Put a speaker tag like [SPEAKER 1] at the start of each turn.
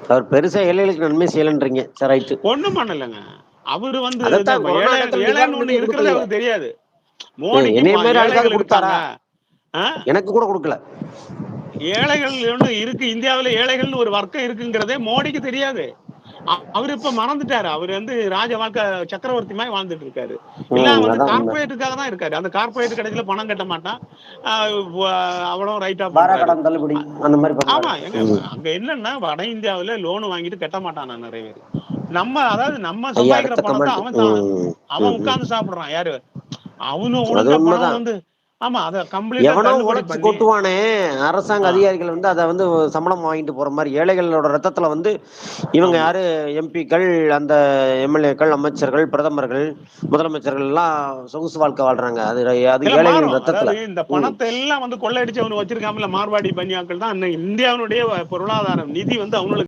[SPEAKER 1] அவர் பெருசா ஏழைகளுக்கு நன்மை செய்யலன்றீங்க. சரி ரைட்டு.
[SPEAKER 2] ஒண்ணும் பண்ணலங்க. அவரு வந்து இந்த
[SPEAKER 1] அதத்தான் கொரோனா
[SPEAKER 2] ஏழை
[SPEAKER 1] காலத்துல
[SPEAKER 2] ஏழைன்னு
[SPEAKER 1] நிவாரண
[SPEAKER 2] ஒண்ணு
[SPEAKER 1] நிதியே
[SPEAKER 2] இருக்கிறதே
[SPEAKER 1] குடுக்கலையே!
[SPEAKER 2] அவருக்கு தெரியாது. மோடிக்கு
[SPEAKER 1] என்னைய மாரி ஆளுக்காவது
[SPEAKER 2] ஏழைகள் இருக்காங்க.
[SPEAKER 1] குடுத்தாரா?
[SPEAKER 2] ஆ
[SPEAKER 1] எனக்கு கூட குடுக்கல.
[SPEAKER 2] ஏழைகள் ஒண்ணு இருக்கு. இந்தியாவுல ஏழைகள்னு ஒரு வர்க்கம் இருக்குங்கிறதே மோடிக்கு தெரியாது. அவரு இப்ப மறந்துட்டாரு. அவரு வந்து ராஜ வாழ்க்கை சக்கரவர்த்தி மாரி வாழ்ந்துட்டு இருக்காரு. எல்லாம் வந்து
[SPEAKER 1] அதான் உண்ம.
[SPEAKER 2] கார்ப்பரேட்டுக்காக தான் இருக்காரு. அந்த கார்ப்பரேட் கடைசில பணம் கட்ட மாட்டான். அ வ அவ்வளவும் ரைட் ஆஃப்
[SPEAKER 1] வாரா
[SPEAKER 2] பண்றாரு.
[SPEAKER 1] கடன் தள்ளுபடி அந்த மாரி பண்ணுவாரு.
[SPEAKER 2] ஆமா. எங்க அங்க என்னன்னா வட இந்தியாவுல லோன் வாங்கிட்டு கட்ட மாட்டானா நெறைய பேரு. அதாவது நம்ம
[SPEAKER 1] ஐயா
[SPEAKER 2] சம்பாதிக்கிற
[SPEAKER 1] அடுத்த
[SPEAKER 2] பணத்த
[SPEAKER 1] கமெண்ட்.
[SPEAKER 2] அவன் உட்கார்ந்து சாப்பிடுறான். யாரு? அவனும்
[SPEAKER 1] அது
[SPEAKER 2] ஒழுங்கா பணம்
[SPEAKER 1] உண்மதான்.
[SPEAKER 2] வந்து ஆமா. அத கம்ப்ளீட்டா
[SPEAKER 1] எவனோ
[SPEAKER 2] தள்ளுபடி
[SPEAKER 1] உழைச்சு
[SPEAKER 2] பண்ணி
[SPEAKER 1] கொட்டுவானே, அரசாங்க
[SPEAKER 2] ஆ
[SPEAKER 1] அதிகாரிகள் வந்து அத வந்து சம்பளம் வாங்கிட்டு போற மாரி, ஏழைகளோட ரத்தத்துல வந்து இவங்க
[SPEAKER 2] ஆமா.
[SPEAKER 1] யாரு எம்பிக்கள், அந்த எம்எல்ஏக்கள், அமைச்சர்கள், பிரதமர்கள், முதலமைச்சர்கள்லாம் சொகுசு வாழ்க்கை வாழ்றாங்க. அது
[SPEAKER 2] எல்லாம் மாறும்.
[SPEAKER 1] ஏழைகளின்
[SPEAKER 2] அதாவது
[SPEAKER 1] ரத்தத்துல.
[SPEAKER 2] இந்த
[SPEAKER 1] ம்.
[SPEAKER 2] பணத்த எல்லாம் வந்து கொள்ளையடிச்சவனு வச்சிருக்கான்ல மார்வாடி பனியாக்கள் தான் இன்னைக்கு இந்தியாவினுடைய பொருளாதாரம். நிதி வந்து அவனுங்களுக்கு